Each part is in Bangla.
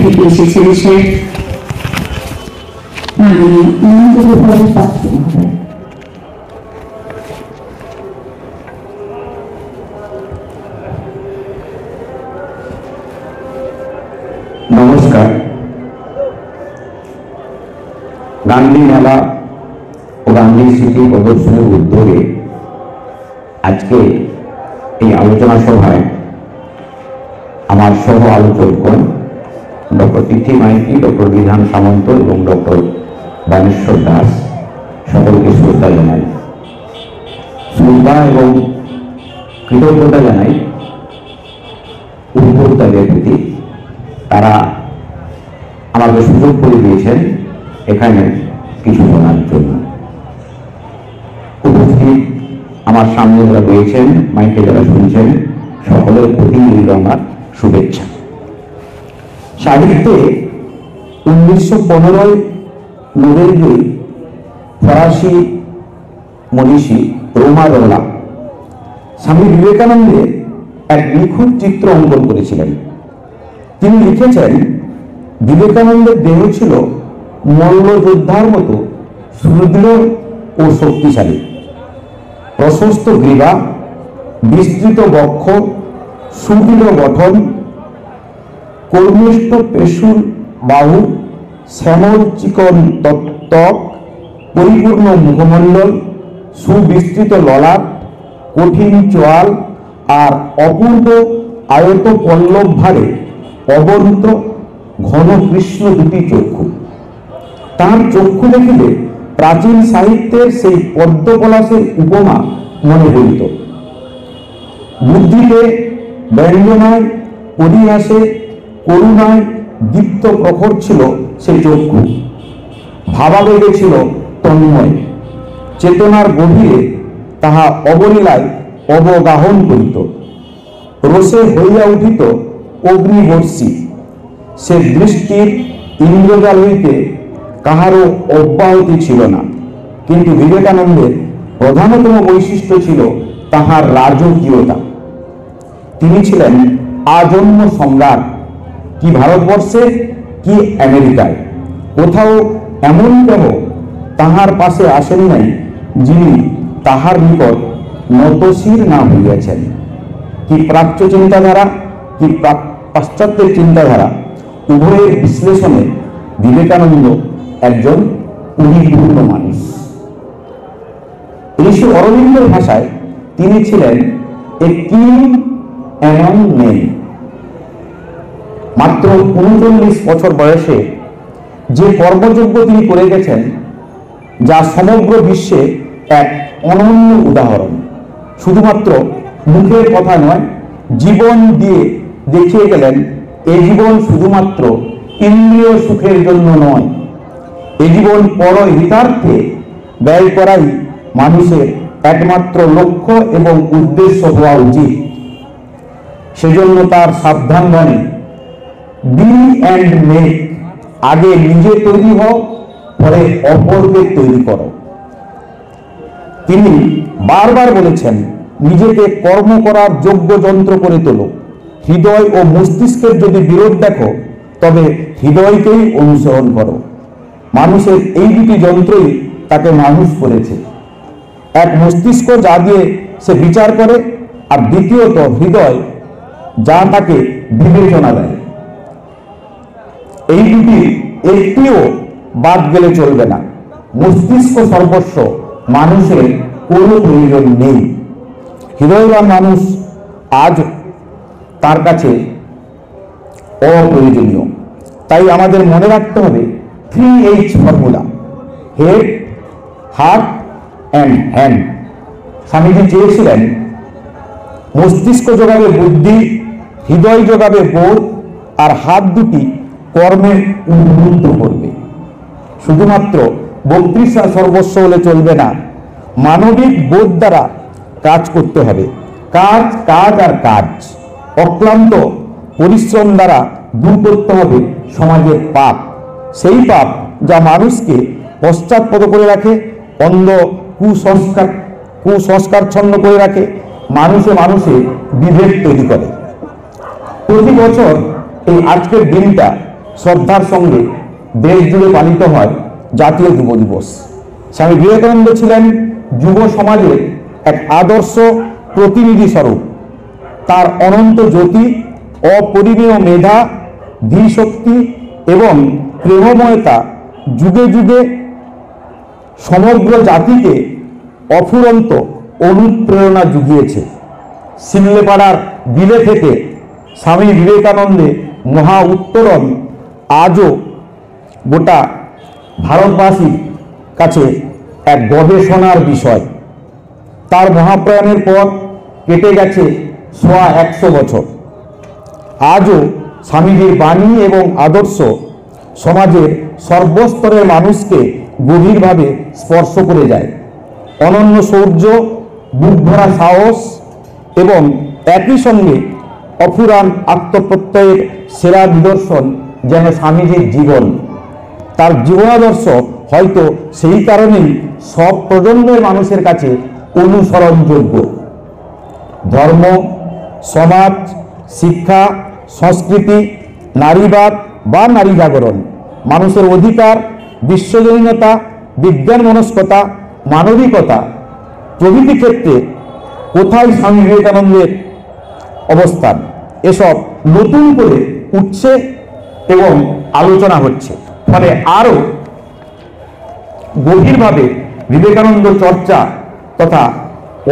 থেকে এসেছেন স্যার নন্দগোপাল পাত্র মহোদয়। নমস্কার। গান্ধী মেলা ও গান্ধী স্মৃতি প্রদর্শনের উদ্যোগে আজকে এই আলোচনা সভায় আমার সহ আলোচকগণ ডক্টর তিথি মাইতি, ডক্টর বিধান সামন্ত এবং ডক্টর বানেশ্বর দাস সকলকে শ্রদ্ধা জানাই। শ্রদ্ধা এবং কৃতজ্ঞতা জানাই উদ্যোক্তাদের প্রতি। তারা আমাকে সুযোগ করে দিয়েছেন এখানে কিছু বলার জন্য। উপস্থিত আমার সামনে যারা রয়েছেন, মাইকে যারা শুনছেন, সকলের প্রতি আমার শুভেচ্ছা। সাহিত্যে 1915 নোবেল জয়ী ফরাসি মনীষী রোমা রোলা স্বামী বিবেকানন্দের এক নিখুঁত চিত্র অঙ্কন করেছিলেন। তিনি লিখেছেন, বিবেকানন্দের দেহ ছিল মল্লযোদ্ধার মতো সুদৃঢ় ও শক্তিশালী। প্রশস্ত গ্রীবা, বিস্তৃত বক্ষ, সুদৃঢ় গঠন, কর্মিষ্ঠ পেশুর বাহু, শ্যামল চিকন ত্বক, পরিপূর্ণ মুখমণ্ডল, সুবিস্তৃত ললাট, কঠিন চোয়াল আর অপূর্ব আয়ত পল্লব ভারে অবরুত ঘন কৃষ্ণ দুটি চক্ষু। তার চক্ষু দেখিলে প্রাচীন সাহিত্যের সেই পদ্মপলাশের উপমা মনে হইত। বুদ্ধিতে, ব্যঞ্জনায়, পরিহাসে, করুণায় দীপ্ত প্রখর ছিল সে চক্ষু। ভাবাবেগে ছিল তন্ময়। চেতনার গভীরে তাহা অবলীলায় অবগাহন করিত। রোষে হইয়া উঠিত অগ্নিবর্ষী। সে দৃষ্টির ইন্দ্রজাল হইতে কাহারও অব্যাহতি ছিল না। কিন্তু বিবেকানন্দের প্রধানতম বৈশিষ্ট্য ছিল তাহার রাজকীয়তা। তিনি ছিলেন আজন্ম সম্রাট, কি ভারতবর্ষে কি আমেরিকায়। কোথাও এমন কেহ তাহার পাশে আসেন নাই যিনি তাহার নিকট নতশির না হইয়াছেন। কি প্রাচ্য চিন্তাধারা, কি পাশ্চাত্যের চিন্তাধারা, উভয়ের বিশ্লেষণে বিবেকানন্দ একজন পরিপূর্ণ মানুষ। ঋষি অরবিন্দের ভাষায় তিনি ছিলেন এ কিং অ্যামং মেন। মাত্র 39 বছর বয়সে যে কর্মযোগ্য তিনি করে গেছেন, যা সমগ্র বিশ্বে এক অনন্য উদাহরণ। শুধুমাত্র মুখের কথা নয়, জীবন দিয়ে দেখিয়ে গেলেন এ জীবন শুধুমাত্র ইন্দ্রিয় সুখের জন্য নয়, এ জীবন পরহিতার্থে ব্যয় করাই মানুষের একমাত্র লক্ষ্য এবং উদ্দেশ্য হওয়া উচিত। সেজন্য তার সাবধান বাণী, বি অ্যান্ড মেক। আগে নিজে তৈরি হও, পরে অপরকে তৈরি করো। তিনি বারবার বলেছেন, নিজেকে কর্ম করার যোগ্য যন্ত্র করে তোলো। হৃদয় ও মস্তিষ্কের যদি বিরোধ দেখো, তবে হৃদয়কেই অনুসরণ করো। মানুষের এই দুটি যন্ত্রই তাকে মানুষ করেছে। এক মস্তিষ্ক, যা দিয়ে সে বিচার করে, আর দ্বিতীয়ত হৃদয়, যা তাকে বিবেচনা দেয়। এই দুটি একটিও বাদ গেলে চলবে না। মস্তিষ্ক সর্বস্ব, মানুষের কোনো প্রয়োজন নেই। হৃদয়বান মানুষ আজ তার কাছে অপ্রয়োজনীয়। তাই আমাদের মনে রাখতে হবে 3H formula, head, heart and hand. Swamiji চেয়েছিলেন মস্তিষ্ক যোগাবে বুদ্ধি, হৃদয় যোগাবে বোধ, আর হাত দুটি কর্মে উদ্বুদ্ধ করবে। শুধুমাত্র বক্তৃতা সর্বস্ব হলে চলবে না, মানবিক বোধ দ্বারা কাজ করতে হবে। কাজ, কাজ আর কাজ। অক্লান্ত পরিশ্রম দ্বারা দূর করতে হবে সমাজের পাপ, সেই পাপ যা মানুষকে পশ্চাৎপদ করে রাখে, অন্ধ কুসংস্কারচ্ছন্ন করে রাখে, মানুষে মানুষে বিভেদ তৈরি করে। প্রতি বছর এই আজকের দিনটা শ্রদ্ধার সঙ্গে দেশ জুড়ে পালিত হয় জাতীয় যুব দিবস। স্বামী বিবেকানন্দ ছিলেন যুব সমাজের এক আদর্শ প্রতিনিধি স্বরূপ। তার অনন্ত জ্যোতি, অপরিমেয় মেধা, ধীশক্তি এবং প্রেমময়তা যুগে যুগে সমগ্র জাতিকে অফুরন্ত অনুপ্রেরণা জুগিয়েছে। সিমলেপাড়ার বিলে থেকে স্বামী বিবেকানন্দের মহা উত্তরণ আজও গোটা ভারতবাসীর কাছে এক গবেষণার বিষয়। তার মহাপ্রয়াণের পর কেটে গেছে সোয়া 100 বছর। আজও স্বামীজির বাণী এবং আদর্শ সমাজের সর্বস্তরের মানুষকে গভীরভাবে স্পর্শ করে যায়। অনন্য শৌর্য, বুক ভরা সাহস এবং একই সঙ্গে অফুরান আত্মপ্রত্যয়ের সেরা নিদর্শন যেন স্বামীজির জীবন। তার জীবনাদর্শ হয়তো সেই কারণেই সব প্রজন্মের মানুষের কাছে অনুসরণযোগ্য। ধর্ম, সমাজ, শিক্ষা, সংস্কৃতি, নারীবাদ বা নারী জাগরণ, মানুষের অধিকার, বিশ্বজনীনতা, বিজ্ঞান মনস্কতা, মানবিকতা প্রভৃতি ক্ষেত্রে কোথায় স্বামী বিবেকানন্দের অবস্থান, এসব নতুন করে উঠছে এবং আলোচনা হচ্ছে। ফলে আরও গভীরভাবে বিবেকানন্দ চর্চা তথা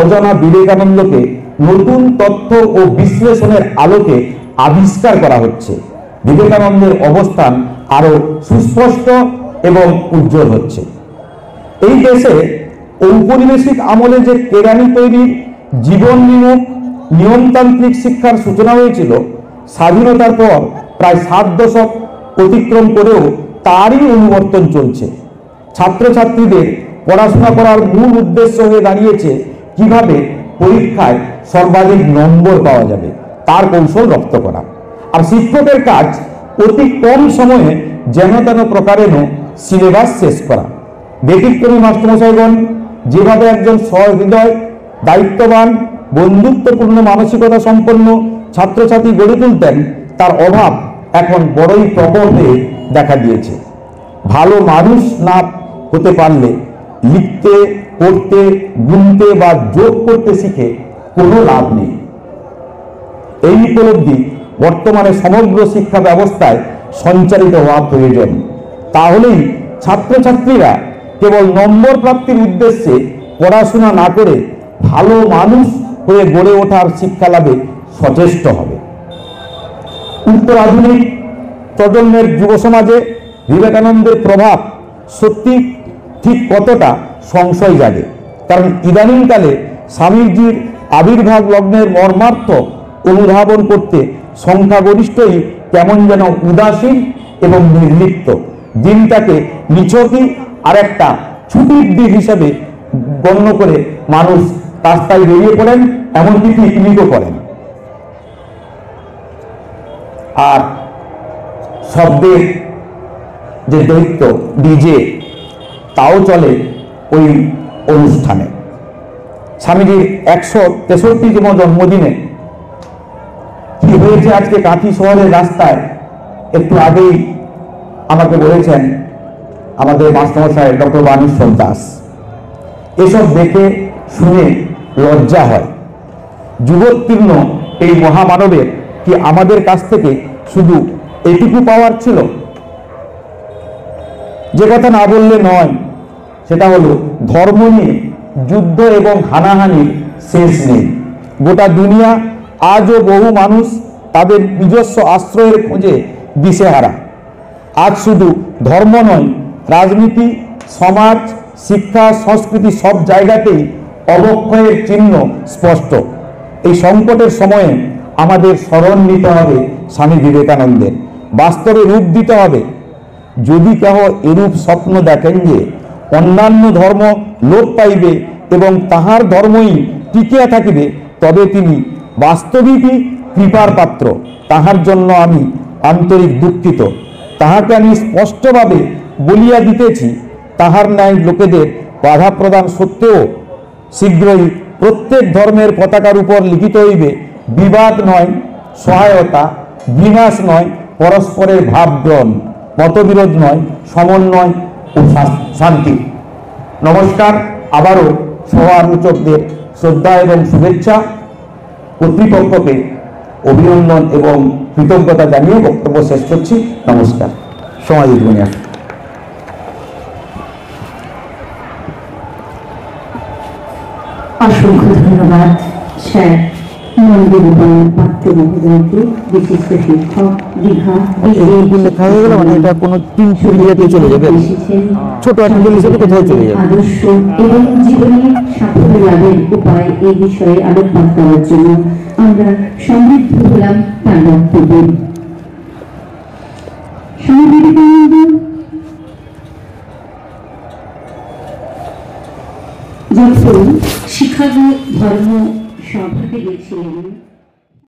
অজানা বিবেকানন্দকে নতুন তথ্য ও বিশ্লেষণের আলোকে আবিষ্কার করা হচ্ছে। বিবেকানন্দের অবস্থান আরও সুস্পষ্ট এবং উজ্জ্বল হচ্ছে। এই দেশে ঔপনিবেশিক আমলে যে কেরানি তৈরির জীবন বিমুখ নিয়মতান্ত্রিক শিক্ষার সূচনা হয়েছিল, স্বাধীনতার পর প্রায় 7 দশক অতিক্রম করেও তারই অনুবর্তন চলছে। ছাত্রছাত্রীদের পড়াশোনা করার মূল উদ্দেশ্য হয়ে দাঁড়িয়েছে কিভাবে পরীক্ষায় সর্বাধিক নম্বর পাওয়া যাবে তার কৌশল রপ্ত করা। আর শিক্ষকের কাজ অতি কম সময়ে যেন তেন প্রকারেণ সিলেবাস শেষ করা। ব্যতিক্রমী মাস্টারমশাইগণ যেভাবে একজন সহৃদয়, দায়িত্ববান, বন্ধুত্বপূর্ণ মানসিকতা সম্পন্ন ছাত্রছাত্রী গড়ে তুলতেন, তার অভাব এখন বড়ই প্রকট হয়ে দেখা দিয়েছে। ভালো মানুষ না হতে পারলে লিখতে, পড়তে, গুনতে বা যোগ করতে শিখে কোনো লাভ নেই। এই উপলব্ধি বর্তমানে সমগ্র শিক্ষা ব্যবস্থায় সঞ্চারিত হওয়া প্রয়োজন। তাহলেই ছাত্রছাত্রীরা কেবল নম্বর প্রাপ্তির উদ্দেশ্যে পড়াশোনা না করে ভালো মানুষ হয়ে গড়ে ওঠার শিক্ষা লাভে সচেষ্ট হবে। উত্তর আধুনিক প্রজন্মের যুব সমাজে বিবেকানন্দের প্রভাব সত্যি ঠিক কতটা সংশয় জাগে। কারণ ইদানিংকালে স্বামীজির আবির্ভাব লগ্নের মর্মার্থ অনুধাবন করতে সংখ্যাগরিষ্ঠই কেমন যেন উদাসীন এবং নির্লিপ্ত। দিনটাকে নিছকই আর একটা ছুটির দিন হিসাবে গণ্য করে মানুষ রাস্তায় বেরিয়ে পড়েন, এমনকি পিকনিকও করেন। আর শব্দের যে দৈত্য ডিজে, তাও চলে ওই অনুষ্ঠানে। স্বামীজির 163তম জন্মদিনে কি হয়েছে আজকে কাঁথি শহরের রাস্তায়, একটু আগেই আমাকে বলেছেন আমাদের মাস্টারমশাই ডক্টর বাণীশ্বর দাস। এসব দেখে শুনে লজ্জা হয়। যুবোত্তীর্ণ এই মহামানবের কি আমাদের কাছ থেকে শুধু এটুকু পাওয়ার ছিল? যে কথা না বললে নয়, সেটা হলো ধর্ম নিয়ে যুদ্ধ এবং হানাহানির শেষ নেই। গোটা দুনিয়া আজও বহু মানুষ তাদের নিজস্ব আশ্রয়ের খোঁজে দিশেহারা। আজ শুধু ধর্ম নয়, রাজনীতি, সমাজ, শিক্ষা, সংস্কৃতি সব জায়গাতেই অবক্ষয়ের চিহ্ন স্পষ্ট। এই সংকটের সময়ে আমাদের স্মরণ নিতে হবে স্বামী বিবেকানন্দের, বাস্তবে রূপ দিতে হবে। যদি কেহ এরূপ স্বপ্ন দেখেন যে অন্যান্য ধর্ম লোপ পাইবে এবং তাহার ধর্মই টিকিয়া থাকিবে, তবে তিনি বাস্তবিকই কৃপার পাত্র। তাহার জন্য আমি আন্তরিক দুঃখিত। তাহাকে আমি স্পষ্টভাবে বলিয়া দিতেছি, তাহার ন্যায় লোকেদের বাধা প্রদান সত্ত্বেও শীঘ্রই প্রত্যেক ধর্মের পতাকার উপর লিখিত হইবে বিবাদ নয় সহায়তা, বিনাশ নয় পরস্পরের ভাব গ্রহণ, মতবিরোধ নয়, সমন্বয় ও শান্তি। নমস্কার। আবারও সভা আলোচকদের শ্রদ্ধা এবং শুভেচ্ছা, কর্তৃপক্ষকে অভিনন্দন এবং কৃতজ্ঞতা জানিয়ে বক্তব্য শেষ করছি। নমস্কার। সমাজ দুনিয়া। অসংখ্য ধন্যবাদ স্যার মন্দির পাত্র মহোদয়কে, বিশিষ্ট শিক্ষক দীঘা লেখা হয়ে গেল, মানে এটা কোনো তিন সুবিধাতে চলে যাবে, ছোট আর্টিকেল হিসেবে কোথাও চলে যাবে। আদর্শ এবং জীবনে সাফল্য লাভের উপায় এই বিষয়ে আলোকপাত করার জন্য আমরা সমৃদ্ধ হলাম তার বক্তব্যে। স্বামী বিবেকানন্দ যখন শিকাগো ধর্ম সভাতে গেছিলেন